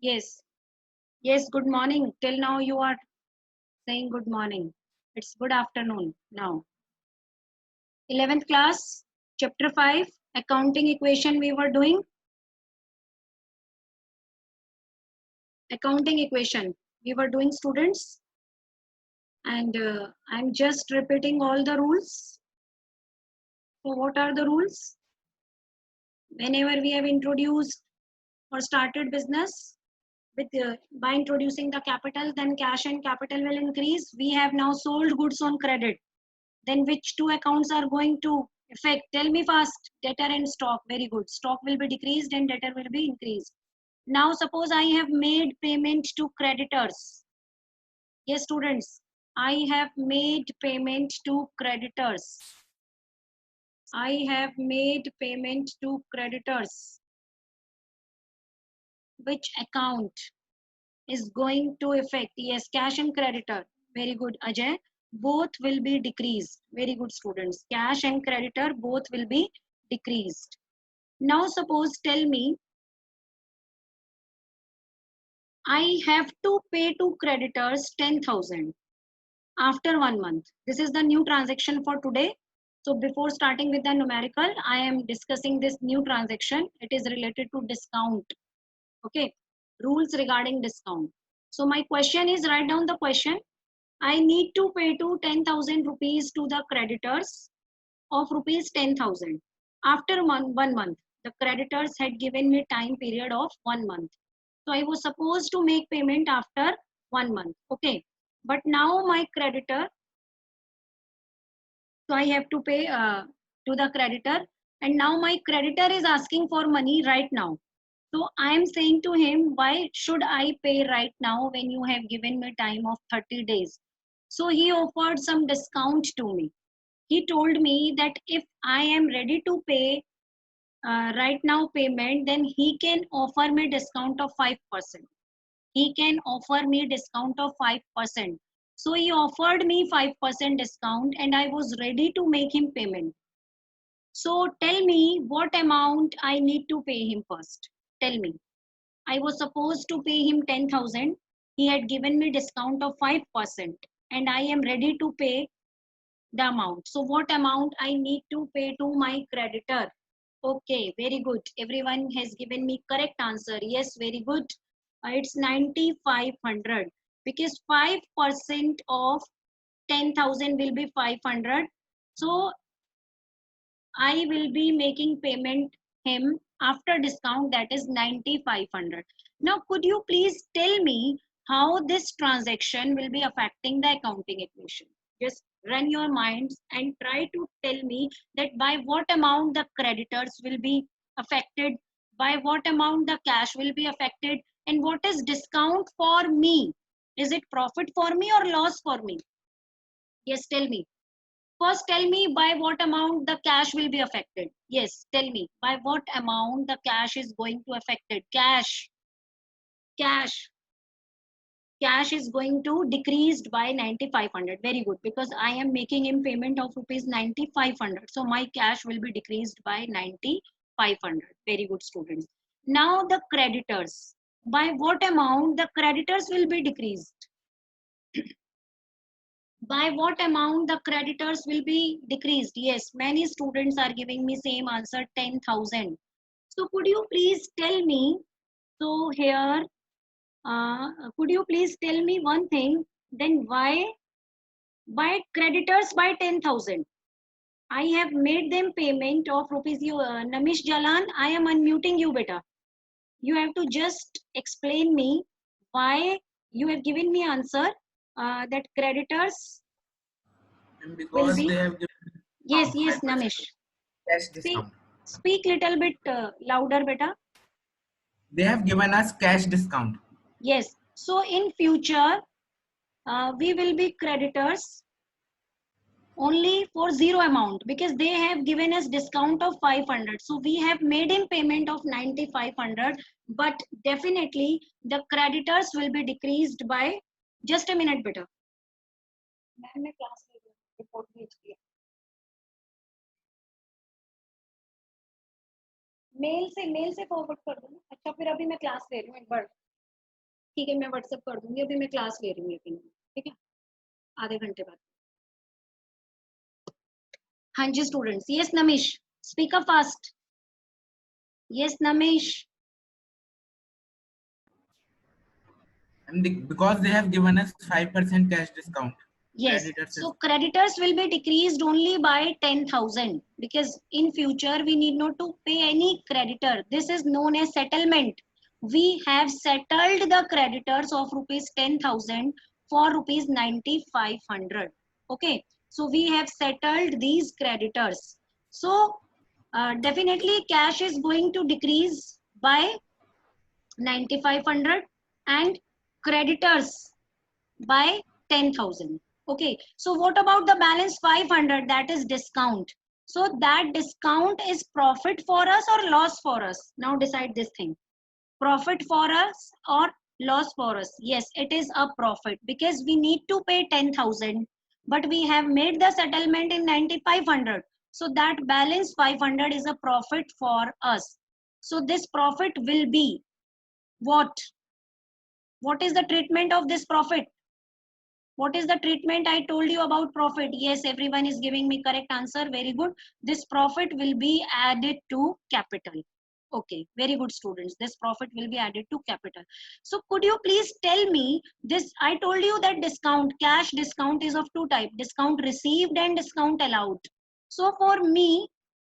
Yes, yes, good morning. Till now you are saying good morning. It's good afternoon now. 11th class, chapter 5, accounting equation we were doing. Accounting equation we were doing, students. And I'm just repeating all the rules. So what are the rules? Whenever we have introduced or started business with by introducing the capital, then cash and capital will increase. We have now sold goods on credit. Then which two accounts are going to affect? Tell me fast. Debtor and stock. Very good. Stock will be decreased and debtor will be increased. Now suppose I have made payment to creditors. Yes, students. I have made payment to creditors. I have made payment to creditors. Which account is going to affect? Yes, cash and creditor. Very good, Ajay. Both will be decreased. Very good, students. Cash and creditor both will be decreased. Now suppose tell me I have to pay to creditors 10,000 after 1 month. This is the new transaction for today. So before starting with the numerical, I am discussing this new transaction. It is related to discount. Okay, rules regarding discount. So my question is, write down the question. I need to pay to 10,000 rupees to the creditors of rupees 10,000. After 1 month, the creditors had given me time period of 1 month. So I was supposed to make payment after 1 month. Okay. But now my creditor, so I have to pay to the creditor. And now my creditor is asking for money right now. So I am saying to him, why should I pay right now when you have given me time of 30 days? So he offered some discount to me. He told me that if I am ready to pay right now payment, then he can offer me discount of 5%. He can offer me discount of 5%. So he offered me 5% discount and I was ready to make him payment. So tell me what amount I need to pay him first. Tell me. I was supposed to pay him 10,000. He had given me discount of 5% and I am ready to pay the amount. So what amount I need to pay to my creditor? Okay, very good. Everyone has given me correct answer. Yes, very good. It's 9,500 because 5% of 10,000 will be 500. So I will be making payment him after discount, that is 9,500. Now could you please tell me how this transaction will be affecting the accounting equation? Just run your minds and try to tell me that by what amount the creditors will be affected, by what amount the cash will be affected, and what is discount for me? Is it profit for me or loss for me? Yes, tell me. First, tell me by what amount the cash will be affected. Yes, tell me by what amount the cash is going to affected. Cash, cash is going to decreased by 9,500. Very good, because I am making him payment of rupees 9,500. So my cash will be decreased by 9,500. Very good, students. Now the creditors. By what amount the creditors will be decreased? By what amount the creditors will be decreased? Yes, many students are giving me same answer, 10,000. So could you please tell me, so here, could you please tell me one thing, then why by creditors by 10,000? I have made them payment of rupees, Namish Jalan, I am unmuting you beta. You have to just explain me why you have given me answer that creditors And will because be. they have given Yes, yes, 5% Namish. cash Speak, discount. speak little bit louder, beta. They have given us cash discount. Yes. So in future, we will be creditors only for zero amount because they have given us discount of 500. So we have made him payment of 9,500, but definitely the creditors will be decreased by. Just a minute, beta. Ma'am मैं class ले रही हूँ, report भेज दिया. Mail से forward कर दो ना. अच्छा फिर अभी मैं क्लास ले रही हूँ एक बार. ठीक है, मैं व्हाट्सएप कर दूंगी, अभी मैं क्लास ले रही हूँ लेकिन, ठीक है, आधे घंटे बाद। हाँ जी students, yes Namish, speak up fast. Yes Namish. And because they have given us 5% cash discount. Yes, Creditors so is creditors will be decreased only by 10,000 because in future we need not to pay any creditor. This is known as settlement. We have settled the creditors of rupees 10,000 for rupees 9,500. Okay, so we have settled these creditors. So definitely cash is going to decrease by 9,500 and creditors by 10,000. Okay, so what about the balance 500, that is discount? So that discount is profit for us or loss for us? Now decide this thing. Profit for us or loss for us? Yes, it is a profit because we need to pay 10,000, but we have made the settlement in 9,500. So that balance 500 is a profit for us. So this profit will be what? What is the treatment of this profit? What is the treatment I told you about profit? Yes, everyone is giving me correct answer. Very good. This profit will be added to capital. Okay, very good students. This profit will be added to capital. So could you please tell me this? I told you that discount, cash discount is of two types, discount received and discount allowed. So for me,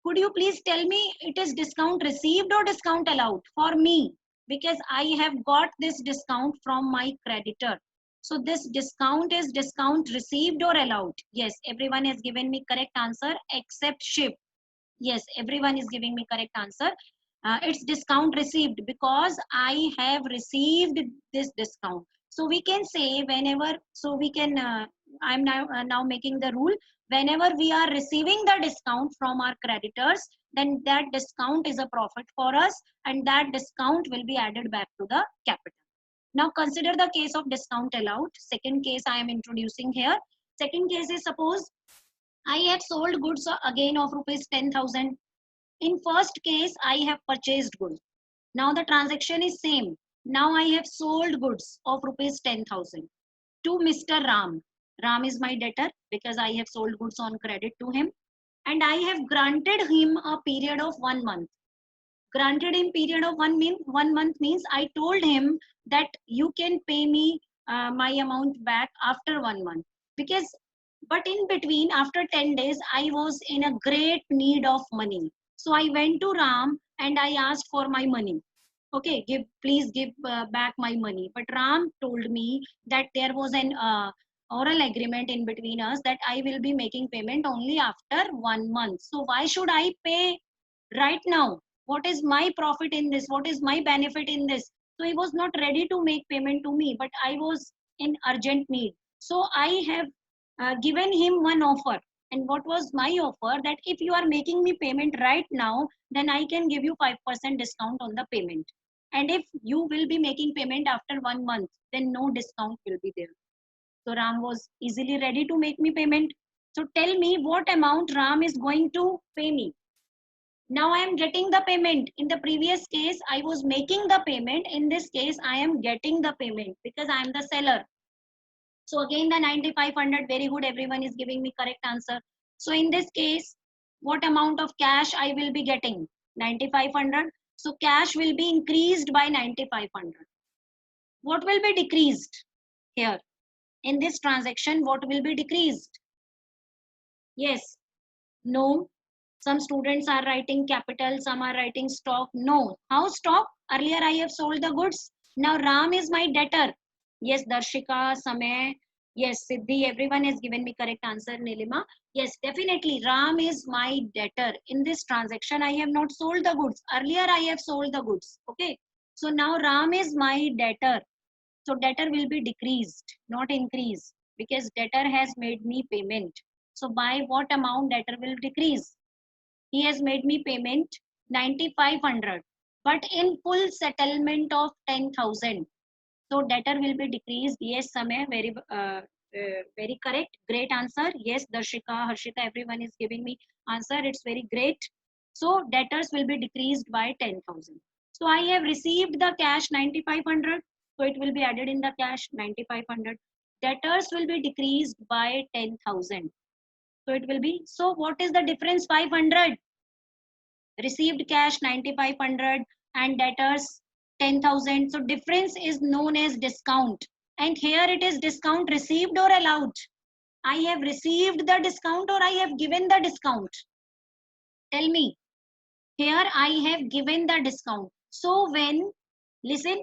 could you please tell me it is discount received or discount allowed? For me, because I have got this discount from my creditor. So this discount is discount received or allowed? Yes, everyone has given me correct answer except Shiv. Yes, everyone is giving me correct answer. It's discount received because I have received this discount. So we can say whenever, so we can, I'm now making the rule, whenever we are receiving the discount from our creditors, then that discount is a profit for us and that discount will be added back to the capital. Now consider the case of discount allowed. Second case I am introducing here. Second case is, suppose I have sold goods again of rupees 10,000. In first case, I have purchased goods. Now the transaction is same. Now I have sold goods of rupees 10,000 to Mr. Ram. Ram is my debtor because I have sold goods on credit to him. And I have granted him a period of 1 month. Granted him period of 1 month means I told him that you can pay me my amount back after 1 month. Because, but in between, after 10 days, I was in a great need of money. So I went to Ram and I asked for my money. Okay, please give back my money. But Ram told me that there was an oral agreement in between us that I will be making payment only after 1 month. So why should I pay right now? What is my profit in this? What is my benefit in this? So he was not ready to make payment to me, but I was in urgent need. So I have given him one offer. And what was my offer? That if you are making me payment right now, then I can give you 5% discount on the payment. And if you will be making payment after 1 month, then no discount will be there. So Ram was easily ready to make me payment. So tell me what amount Ram is going to pay me. Now I am getting the payment. In the previous case, I was making the payment. In this case, I am getting the payment because I am the seller. So again, the 9,500, very good. Everyone is giving me correct answer. So in this case, what amount of cash I will be getting? 9,500. So cash will be increased by 9,500. What will be decreased here? In this transaction, what will be decreased? Yes, no. Some students are writing capital, some are writing stock. No. How stock? Earlier I have sold the goods. Now Ram is my debtor. Yes, Darshika, Samay. Yes, Siddhi, everyone has given me correct answer. Nilima. Yes, definitely. Ram is my debtor. In this transaction, I have not sold the goods. Earlier I have sold the goods. Okay. So now Ram is my debtor. So debtor will be decreased, not increased, because debtor has made me payment. So by what amount debtor will decrease? He has made me payment 9,500, but in full settlement of 10,000. So debtor will be decreased. Yes, Samay, very correct. Great answer. Yes, Darshika, Harshita, everyone is giving me answer. It's very great. So debtors will be decreased by 10,000. So I have received the cash 9,500. So it will be added in the cash 9500. Debtors will be decreased by 10,000. So it will be, so what is the difference? 500. Received cash 9500 and debtors 10,000. So difference is known as discount. And here it is discount received or allowed. I have received the discount or I have given the discount. Tell me. Here I have given the discount. So when, listen,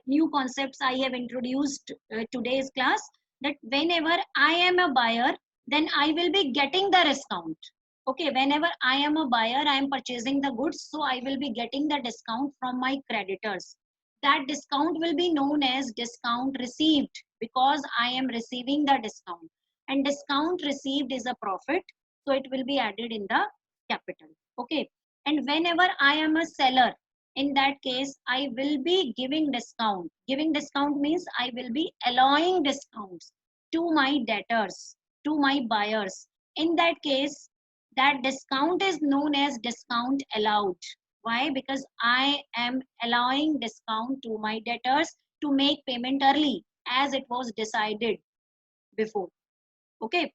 new concepts I have introduced today's class, that whenever I am a buyer, then I will be getting the discount. Okay, whenever I am a buyer, I am purchasing the goods, so I will be getting the discount from my creditors. That discount will be known as discount received because I am receiving the discount. And discount received is a profit, so it will be added in the capital. Okay, and whenever I am a seller, in that case, I will be giving discount. Giving discount means I will be allowing discounts to my debtors, to my buyers. In that case, that discount is known as discount allowed. Why? Because I am allowing discount to my debtors to make payment early as it was decided before. Okay.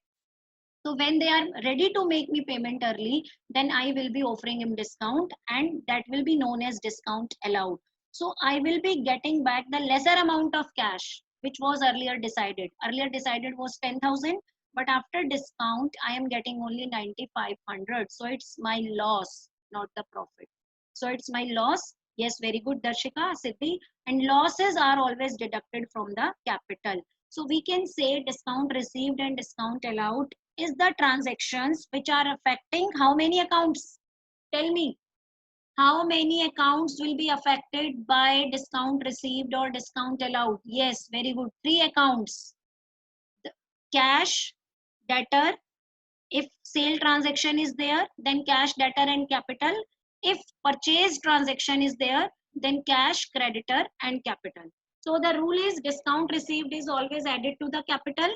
So when they are ready to make me payment early, then I will be offering him discount and that will be known as discount allowed. So I will be getting back the lesser amount of cash which was earlier decided. Earlier decided was 10,000, but after discount I am getting only 9,500. So it's my loss, not the profit. So it's my loss. Yes, very good, Darshika, Siddhi. And losses are always deducted from the capital. So we can say discount received and discount allowed is the transactions which are affecting how many accounts? Tell me, how many accounts will be affected by discount received or discount allowed? Yes, very good. 3 accounts. The cash, debtor. If sale transaction is there, then cash, debtor and capital. If purchase transaction is there, then cash, creditor and capital. So the rule is discount received is always added to the capital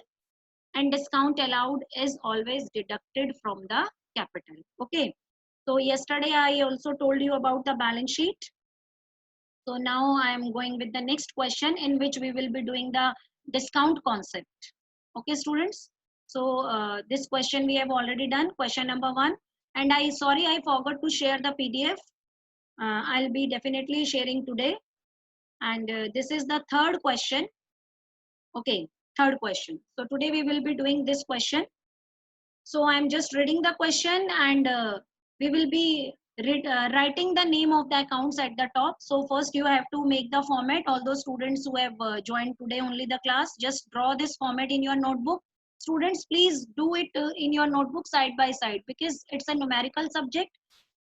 and discount allowed is always deducted from the capital. Okay. So yesterday I also told you about the balance sheet. So now I am going with the next question in which we will be doing the discount concept. Okay, students. So this question we have already done, question number 1. And I forgot to share the PDF. I'll be definitely sharing today. And this is the third question. Okay, third question. So today we will be doing this question. So I'm just reading the question and we will be writing the name of the accounts at the top. So first you have to make the format. All those students who have joined today only the class, just draw this format in your notebook. Students, please do it in your notebook side by side because it's a numerical subject.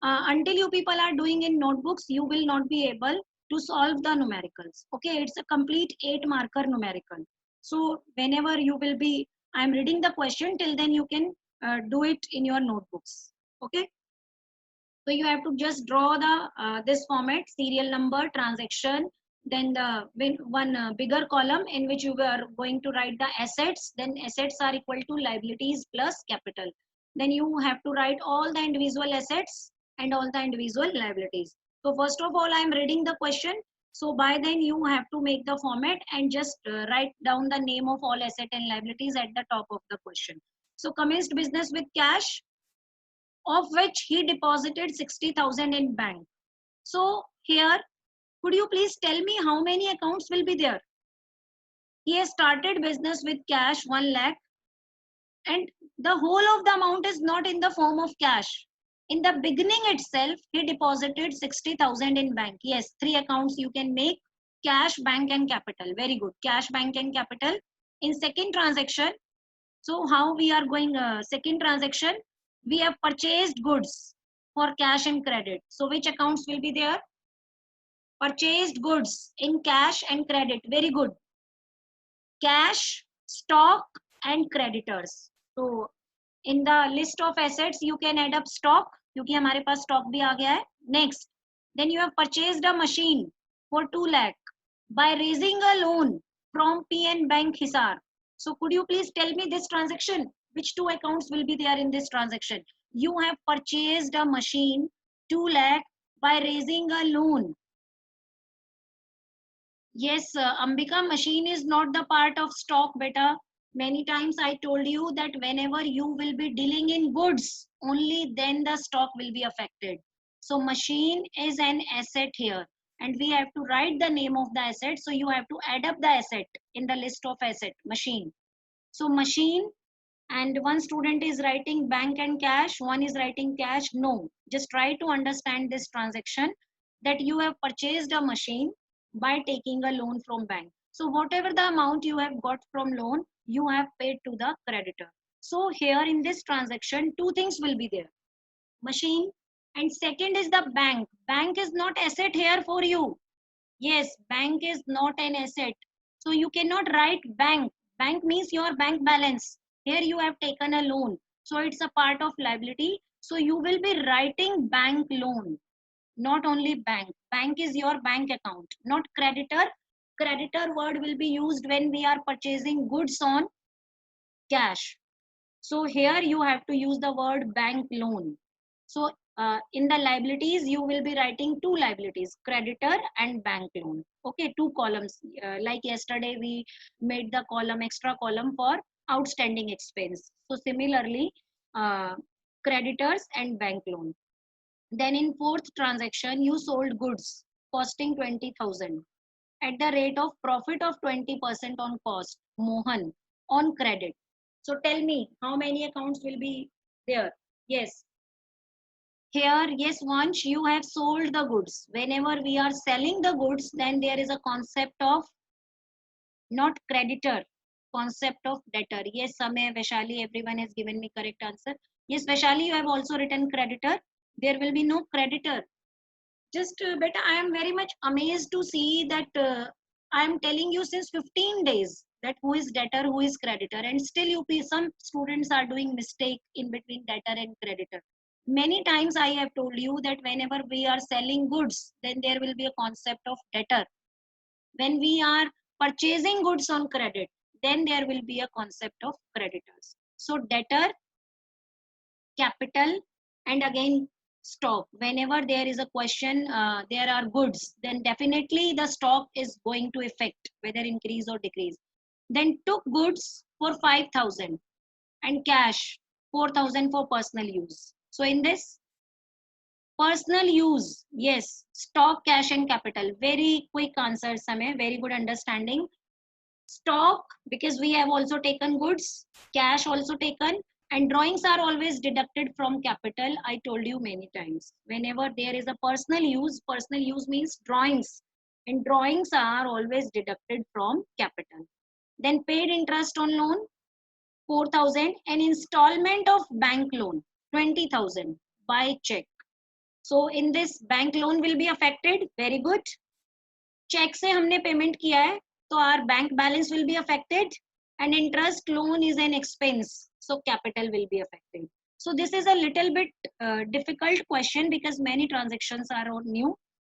Until you people are doing in notebooks, you will not be able to solve the numericals. Okay, it's a complete 8 marker numerical. So whenever you will be, I'm reading the question, till then you can do it in your notebooks. Okay, so you have to just draw the this format, serial number, transaction, then the one bigger column in which you are going to write the assets. Then assets are equal to liabilities plus capital. Then you have to write all the individual assets and all the individual liabilities. So first of all I am reading the question, so by then you have to make the format and just write down the name of all asset and liabilities at the top of the question. So commenced business with cash, of which he deposited 60,000 in bank. So here, could you please tell me how many accounts will be there? He has started business with cash 1 lakh and the whole of the amount is not in the form of cash. In the beginning itself, he deposited 60,000 in bank. Yes, 3 accounts you can make: cash, bank and capital. Very good. Cash, bank and capital. In second transaction, so how we are going second transaction, we have purchased goods for cash and credit. So which accounts will be there? Purchased goods in cash and credit. Very good. Cash, stock and creditors. So in the list of assets you can add up stock क्योंकि हमारे पास stock भी आ गया है. Next, then you have purchased a machine for 2 lakh by raising a loan from PN Bank Hisar. So could you please tell me this transaction? Which 2 accounts will be there in this transaction? You have purchased a machine 2 lakh by raising a loan. Yes, Ambika, machine is not the part of stock, beta. Many times I told you that whenever you will be dealing in goods, only then the stock will be affected. So machine is an asset here, and we have to write the name of the asset. So you have to add up the asset in the list of asset, machine. So machine, and one student is writing bank and cash, one is writing cash. No, just try to understand this transaction, that you have purchased a machine by taking a loan from bank. So whatever the amount you have got from loan, you have paid to the creditor. So here in this transaction, two things will be there: machine, and second is the bank. Bank is not asset here for you. Yes, bank is not an asset. So you cannot write bank. Bank means your bank balance. Here you have taken a loan. So it's a part of liability. So you will be writing bank loan, not only bank. Bank is your bank account, not creditor. Creditor word will be used when we are purchasing goods on cash. So here you have to use the word bank loan. So in the liabilities, you will be writing two liabilities, creditor and bank loan. Okay, two columns. Like yesterday, we made the column, extra column for outstanding expense. So similarly, uh, creditors and bank loan. Then in fourth transaction, you sold goods costing 20,000 at the rate of profit of 20% on cost, Mohan, on credit. So tell me, how many accounts will be there? Yes. Here, yes, once you have sold the goods. Whenever we are selling the goods, then there is a concept of not creditor, concept of debtor. Yes, Samay, Vaishali, everyone has given me correct answer. Yes, Vaishali, you have also written creditor. There will be no creditor. Just beta, I am very much amazed to see that I am telling you since 15 days that who is debtor, who is creditor, and still some students are doing mistake in between debtor and creditor. Many times I have told you that whenever we are selling goods, then there will be a concept of debtor. When we are purchasing goods on credit, then there will be a concept of creditors. So debtor, capital, and again stock. Whenever there is a question, there are goods, then definitely the stock is going to affect whether increase or decrease. Then took goods for 5,000 and cash 4,000 for personal use. So in this personal use, yes, stock, cash, and capital. Very quick answer, Samay. Very good understanding. Stock, because we have also taken goods, cash also taken, and drawings are always deducted from capital. I told you many times. Whenever there is a personal use means drawings, and drawings are always deducted from capital. Then paid interest on loan 4,000 and installment of bank loan 20,000 by check. So in this bank loan will be affected. Very good. Check से हमने payment किया है तो our bank balance will be affected and interest loan is an expense so capital will be affected so this is a little bit difficult question because many transactions are new.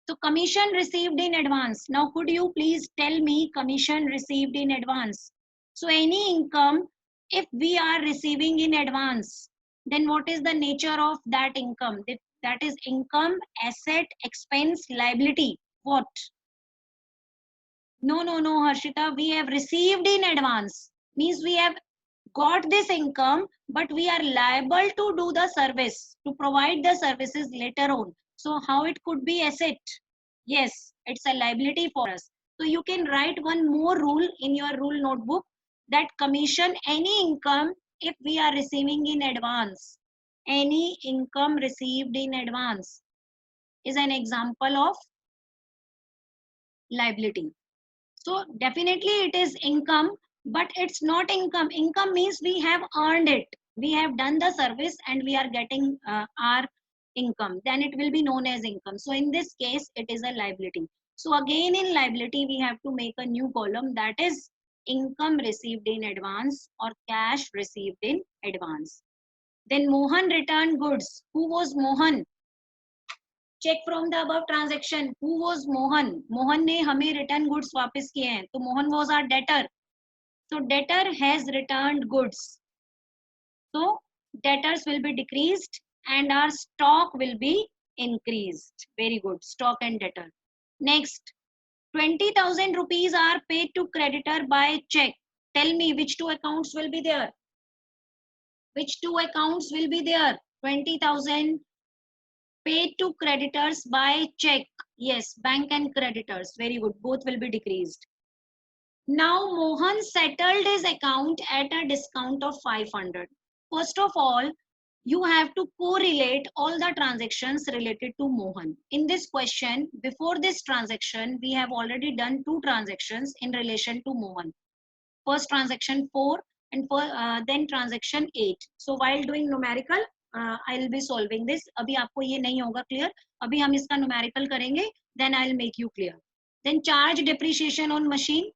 So commission received in advance. Now could you please tell me commission received in advance? So any income, if we are receiving in advance, then what is the nature of that income? That is income, asset, expense, liability. What? No, Harshita. We have received in advance. Means we have got this income, but we are liable to do the service, to provide the services later on. So how it could be asset? Yes, it's a liability for us. So you can write one more rule in your rule notebook, that commission any income if we are receiving in advance. Any income received in advance is an example of liability. So definitely it is income, but it's not income. Income means we have earned it. We have done the service and we are getting our income. Then it will be known as income. So in this case, it is a liability. So again in liability, we have to make a new column, that is income received in advance or cash received in advance. Then Mohan returned goods. Who was Mohan? Check from the above transaction who was Mohan. Mohan ने हमें return goods वापस किए हैं, तो Mohan was our debtor. So debtor has returned goods. So debtors will be decreased and our stock will be increased. Very good. Stock and debtor. Next, 20,000 rupees are paid to creditor by check. Tell me which two accounts will be there? Which two accounts will be there? 20,000 paid to creditors by check. Yes, bank and creditors. Very good. Both will be decreased. Now Mohan settled his account at a discount of 500. First of all, you have to correlate all the transactions related to Mohan. In this question, before this transaction, we have already done two transactions in relation to Mohan. First transaction 4 and then transaction 8. So while doing numerical, I will be solving this. अभी आपको ये नहीं होगा clear. अभी हम इसका numerical करेंगे. Then I will make you clear. Then charge depreciation on machine.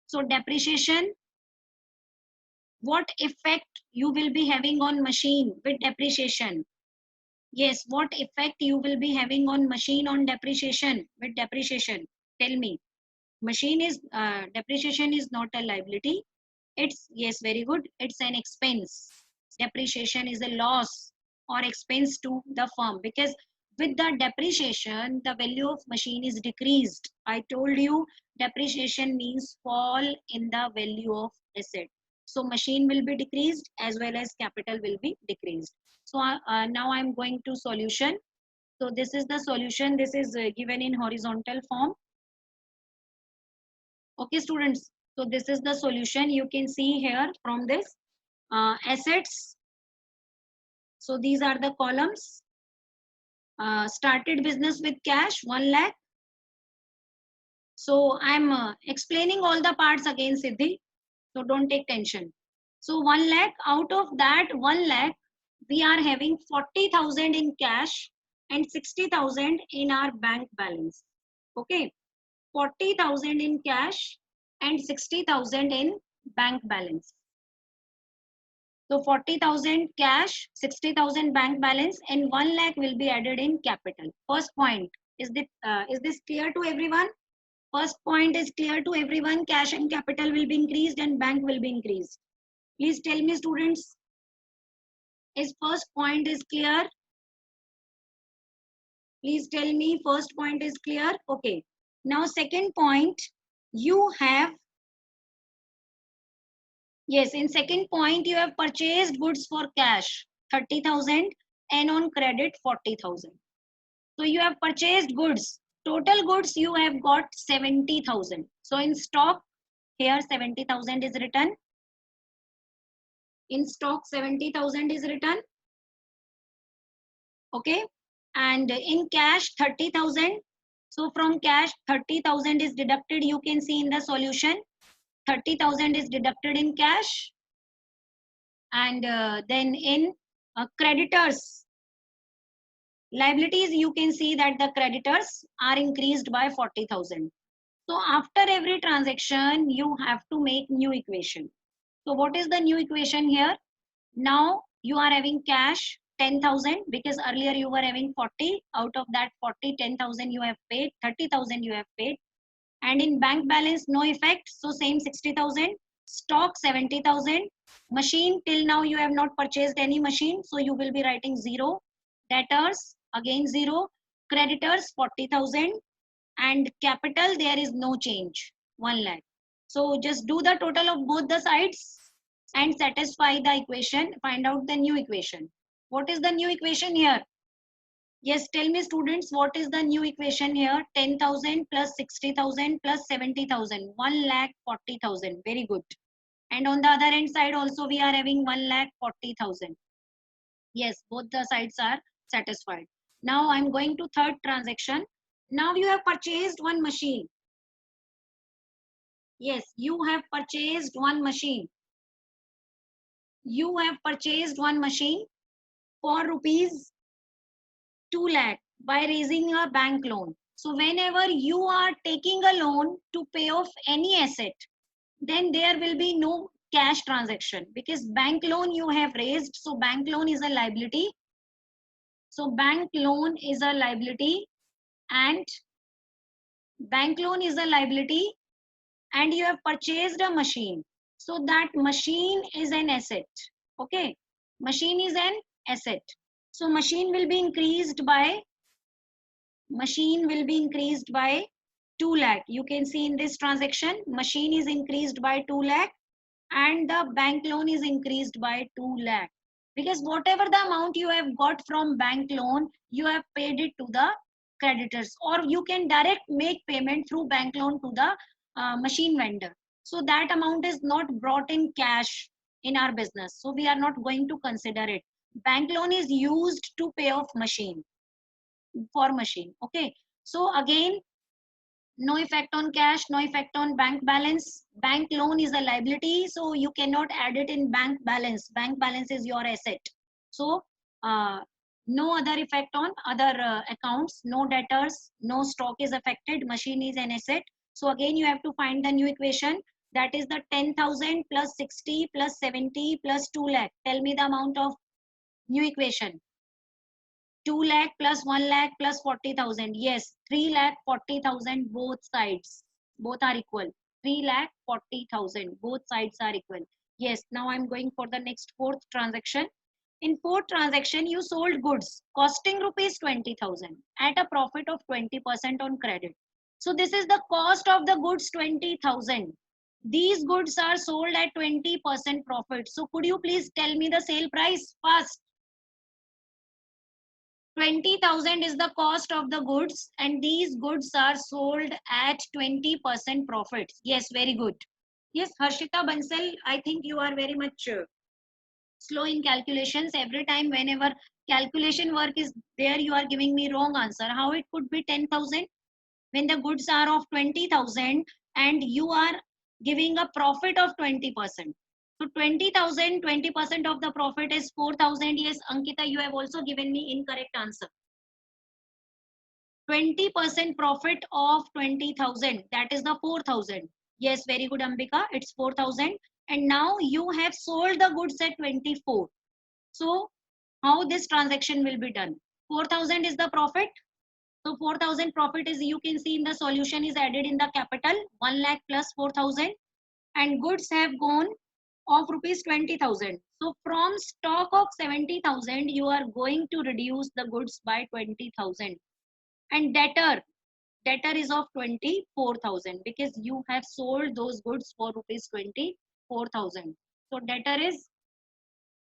So depreciation, what effect you will be having on machine with depreciation? Yes, what effect you will be having on machine on depreciation with depreciation? Tell me. Machine is depreciation is not a liability. It's, yes, very good. It's an expense. Depreciation is a loss or expense to the firm, because with the depreciation, the value of machine is decreased. I told you depreciation means fall in the value of asset. So machine will be decreased as well as capital will be decreased. So now I'm going to solution. So this is the solution. This is given in horizontal form. Okay, students. So this is the solution. You can see here from this assets. So these are the columns. Started business with cash 1 lakh. So I'm explaining all the parts again, Siddhi. So don't take tension. So 1 lakh, out of that 1 lakh, we are having 40,000 in cash and 60,000 in our bank balance. Okay, 40,000 in cash and 60,000 in bank balance. So 40,000 cash, 60,000 bank balance, and 1 lakh will be added in capital. First point, is this clear to everyone? First point is clear to everyone. Cash and capital will be increased and bank will be increased. Please tell me, students, is first point is clear? Please tell me first point is clear. Okay. Now second point, you have, yes, in second point you have purchased goods for cash 30,000 and on credit 40,000. So you have purchased goods. Total goods you have got 70,000. So in stock here 70,000 is written. In stock 70,000 is written. Okay. And in cash 30,000. So from cash 30,000 is deducted. You can see in the solution 30,000 is deducted in cash. And then in creditors, liabilities, you can see that the creditors are increased by 40,000. So after every transaction, you have to make new equation. So what is the new equation here? Now you are having cash 10,000 because earlier you were having 40. Out of that 40, 10,000 you have paid, 30,000 you have paid. And in bank balance, no effect. So same 60,000. Stock 70,000. Machine, till now you have not purchased any machine. So you will be writing 0. Debtors, again 0. Creditors 40,000. And capital, there is no change, 1 lakh. So just do the total of both the sides and satisfy the equation. Find out the new equation. What is the new equation here? Yes, tell me, students, what is the new equation here? 10,000 plus 60,000 plus 70,000. 1,40,000. Very good. And on the other hand side also we are having 1,40,000. Yes, both the sides are satisfied. Now I'm going to third transaction. Now you have purchased one machine. Yes, you have purchased one machine. You have purchased one machine for rupees 2 lakh by raising a bank loan. So whenever you are taking a loan to pay off any asset, then there will be no cash transaction because bank loan you have raised. So bank loan is a liability. So bank loan is a liability and bank loan is a liability and you have purchased a machine. So that machine is an asset. Okay. Machine is an asset. So machine will be increased by 2 lakh. You can see in this transaction, machine is increased by 2 lakh and the bank loan is increased by 2 lakh. Because whatever the amount you have got from bank loan, you have paid it to the creditors, or you can direct make payment through bank loan to the machine vendor. So that amount is not brought in cash in our business. So we are not going to consider it. Bank loan is used to pay off machine, for machine. Okay. So again, no effect on cash, no effect on bank balance. Bank loan is a liability, so you cannot add it in bank balance. Bank balance is your asset. So no other effect on other accounts, no debtors, no stock is affected, machine is an asset. So again, you have to find the new equation, that is the 10,000 plus 60 plus 70 plus 2 lakh. Tell me the amount of new equation. 2 lakh plus 1 lakh plus 40,000. Yes, 3 lakh 40,000, both sides. Both are equal. 3 lakh 40,000, both sides are equal. Yes, now I'm going for the next fourth transaction. In fourth transaction, you sold goods costing rupees 20,000 at a profit of 20% on credit. So this is the cost of the goods, 20,000. These goods are sold at 20% profit. So could you please tell me the sale price fast? 20,000 is the cost of the goods and these goods are sold at 20% profits. Yes, very good. Yes, Harshita Bansal, I think you are very much slow in calculations. Every time whenever calculation work is there, you are giving me wrong answer. How it could be 10,000 when the goods are of 20,000 and you are giving a profit of 20%. So 20,000, 20% of the profit is 4,000. Yes, Ankita, you have also given me incorrect answer. 20% profit of 20,000, that is the 4,000. Yes, very good, Ambika, it's 4,000. And now you have sold the goods at 24. So how this transaction will be done? 4,000 is the profit. So 4,000 profit is, you can see in the solution, is added in the capital, 1 lakh plus 4,000, and goods have gone of rupees 20,000. So from stock of 70,000, you are going to reduce the goods by 20,000. And debtor is of 24,000 because you have sold those goods for rupees 24,000. So debtor is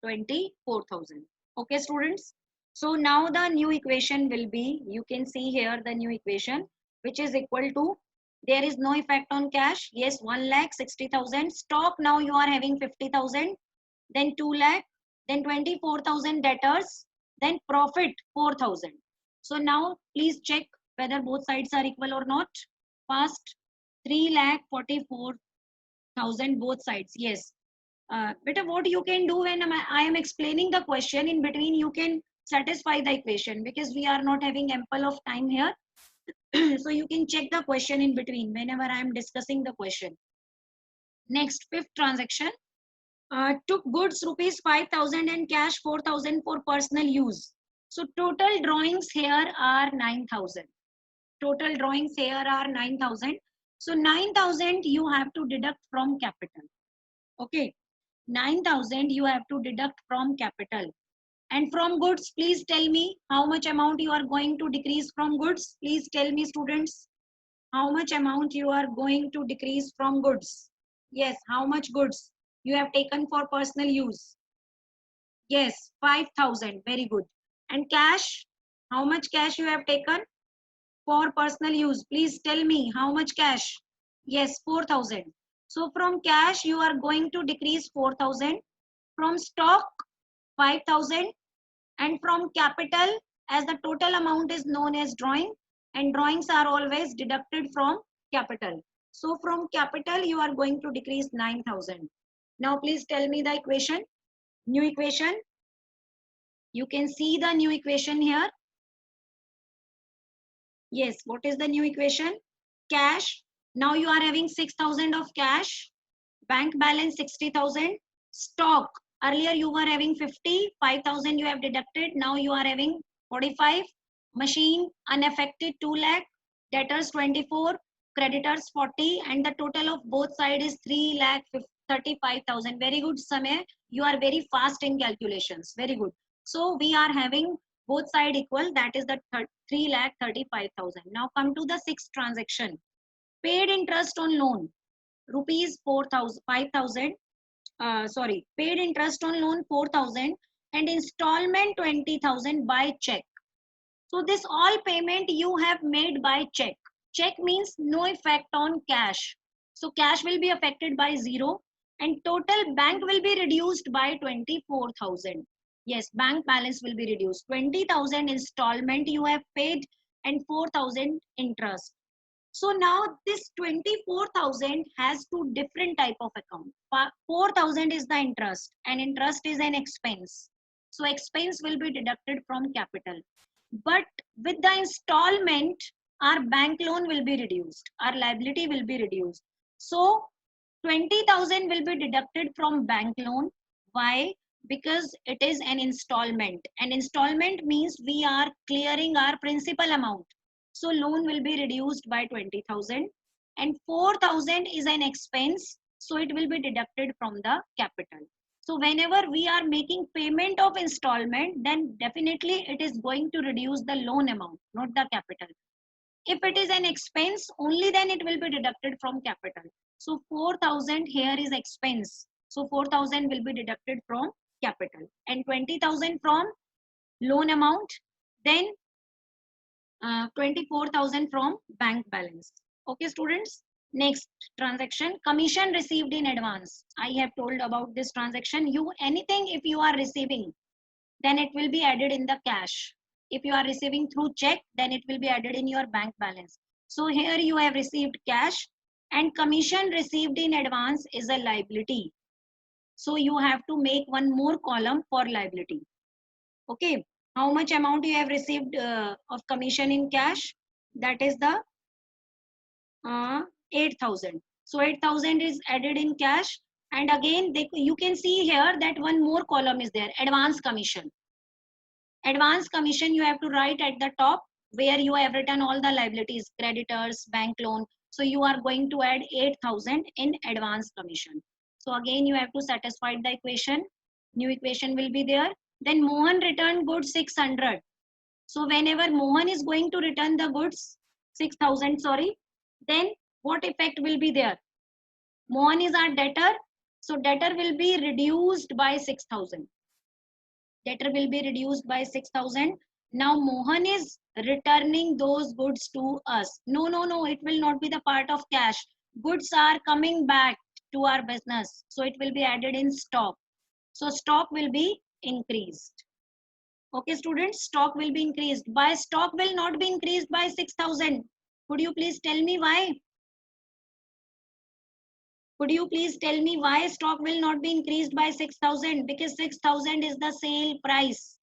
24,000. Okay, students. So now the new equation will be, you can see here the new equation, which is equal to, there is no effect on cash. Yes, 1 lakh 60,000. Stock, now you are having 50,000. Then 2 lakh. Then 24,000 debtors. Then profit 4,000. So now please check whether both sides are equal or not. First, 3 lakh 44,000 both sides. Yes. Better what you can do when I am explaining the question, in between you can satisfy the equation because we are not having ample of time here. So you can check the question in between whenever I am discussing the question. Next, fifth transaction. Took goods rupees 5,000 and cash 4,000 for personal use. So total drawings here are 9,000. Total drawings here are 9,000. So 9,000 you have to deduct from capital. Okay. 9,000 you have to deduct from capital. And from goods, please tell me how much amount you are going to decrease from goods. Please tell me, students, how much amount you are going to decrease from goods. Yes, how much goods you have taken for personal use. Yes, 5,000. Very good. And cash, how much cash you have taken for personal use? Please tell me how much cash. Yes, 4,000. So from cash, you are going to decrease 4,000. From stock, 5,000. And from capital, as the total amount is known as drawing, and drawings are always deducted from capital. So from capital, you are going to decrease 9,000. Now please tell me the equation, new equation. You can see the new equation here. Yes, what is the new equation? Cash, now you are having 6,000 of cash, bank balance 60,000, stock, earlier you were having 50, 5,000 you have deducted, now you are having 45, machine unaffected 2 lakh, debtors 24, creditors 40, and the total of both sides is 3 lakh 35,000. Very good, Samay. You are very fast in calculations. Very good. So we are having both side equal, that is the 3 lakh 35,000. Now come to the sixth transaction. Paid interest on loan, rupees 4,000, 5,000. Paid interest on loan 4,000 and installment 20,000 by check. So this all payment you have made by check. Check means no effect on cash. So cash will be affected by 0 and total bank will be reduced by 24,000. Yes, bank balance will be reduced. 20,000 installment you have paid and 4,000 interest. So now this 24,000 has two different type of account. 4,000 is the interest and interest is an expense. So expense will be deducted from capital. But with the installment, our bank loan will be reduced. Our liability will be reduced. So 20,000 will be deducted from bank loan. Why? Because it is an installment. And installment means we are clearing our principal amount. So loan will be reduced by 20,000 and 4,000 is an expense. So it will be deducted from the capital. So whenever we are making payment of installment, then definitely it is going to reduce the loan amount, not the capital. If it is an expense, only then it will be deducted from capital. So 4,000 here is expense. So 4,000 will be deducted from capital and 20,000 from loan amount. Then 24,000 from bank balance. Okay, students. Next transaction, commission received in advance. I have told about this transaction. You anything if you are receiving, then it will be added in the cash. If you are receiving through check, then it will be added in your bank balance. So here you have received cash and commission received in advance is a liability. So you have to make one more column for liability. Okay, how much amount you have received of commission in cash? That is the 8,000. So 8,000 is added in cash. And again, you can see here that one more column is there, advance commission. Advance commission you have to write at the top where you have written all the liabilities, creditors, bank loan. So you are going to add 8,000 in advance commission. So again, you have to satisfy the equation. New equation will be there. Then Mohan returned goods 600. So whenever Mohan is going to return the goods, 6,000, sorry, then what effect will be there? Mohan is our debtor. So debtor will be reduced by 6,000. Debtor will be reduced by 6,000. Now Mohan is returning those goods to us. No, it will not be the part of cash. Goods are coming back to our business. So it will be added in stock. So stock will be increased. Okay, students, stock will be increased. Why stock will not be increased by 6,000? Could you please tell me why? Could you please tell me why stock will not be increased by 6,000? Because 6,000 is the sale price.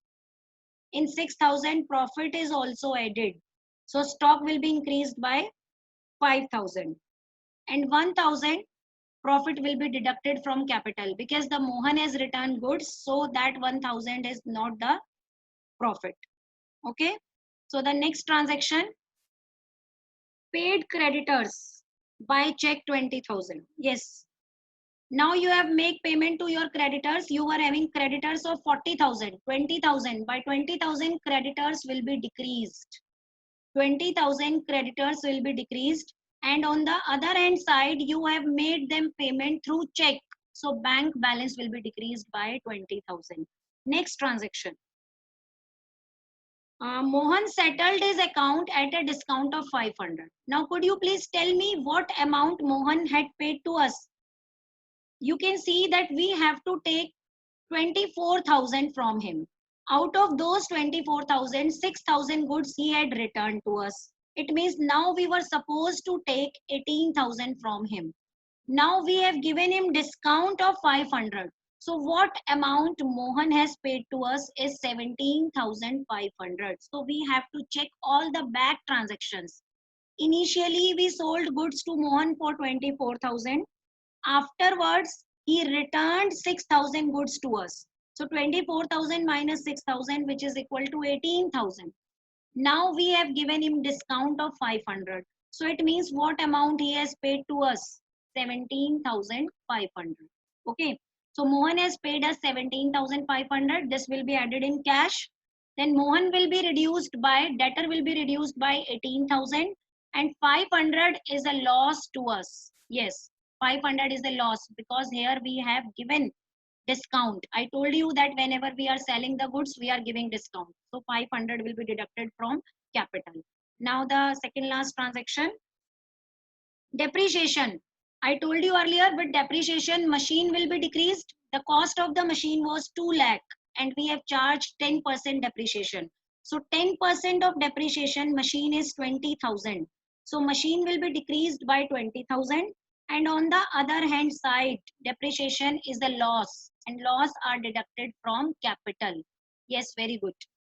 In 6,000, profit is also added. So stock will be increased by 5,000. And 1,000 profit will be deducted from capital because the Mohan has returned goods. So that 1,000 is not the profit. Okay. So the next transaction, paid creditors by check 20,000. Yes. Now you have make payment to your creditors. You were having creditors of 40,000, 20,000. By 20,000 creditors will be decreased. 20,000 creditors will be decreased. And on the other hand side, you have made them payment through check. So bank balance will be decreased by 20,000. Next transaction. Mohan settled his account at a discount of 500. Now, could you please tell me what amount Mohan had paid to us? You can see that we have to take 24,000 from him. Out of those 24,000, 6,000 goods he had returned to us. It means now we were supposed to take 18,000 from him. Now we have given him discount of 500. So what amount Mohan has paid to us is 17,500. So we have to check all the back transactions. Initially, we sold goods to Mohan for 24,000. Afterwards, he returned 6,000 goods to us. So 24,000 minus 6,000, which is equal to 18,000. Now we have given him discount of 500. So it means what amount he has paid to us? 17,500. Okay. So Mohan has paid us 17,500. This will be added in cash. Then Mohan will be reduced by, debtor will be reduced by 18,000 and 500 is a loss to us. Yes, 500 is a loss because here we have given discount. I told you that whenever we are selling the goods, we are giving discount. So 500 will be deducted from capital. Now the second last transaction, depreciation. I told you earlier, with depreciation, machine will be decreased. The cost of the machine was 2 lakh and we have charged 10% depreciation. So 10% of depreciation, machine is 20,000. So machine will be decreased by 20,000. And on the other hand side, depreciation is a loss and loss are deducted from capital. Yes, very good.